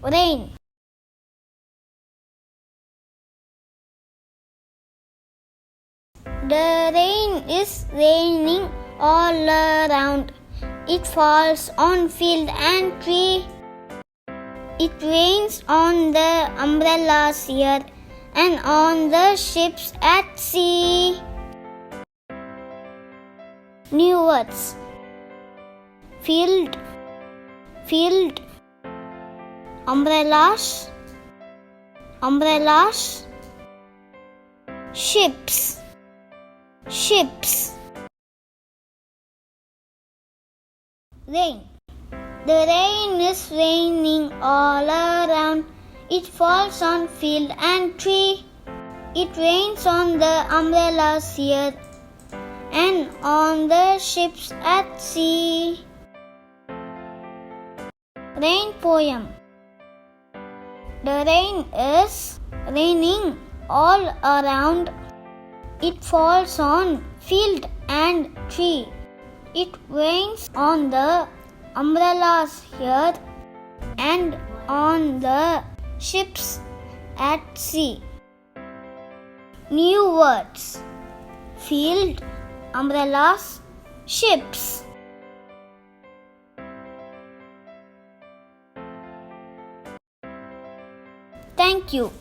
Rain. The rain is raining all around. It falls on field and tree. It rains on the umbrellas here and on the ships at sea. New words. Field, field. Umbrellas, umbrellas. Ships, ships. Rain. The rain is raining all around. It falls on field and tree. It rains on the umbrellas here and on the ships at sea. Rain poem. The rain is raining all around. It falls on field and tree. It rains on the umbrellas here and on the ships at sea. New words. Field, umbrellas, ships. Thank you.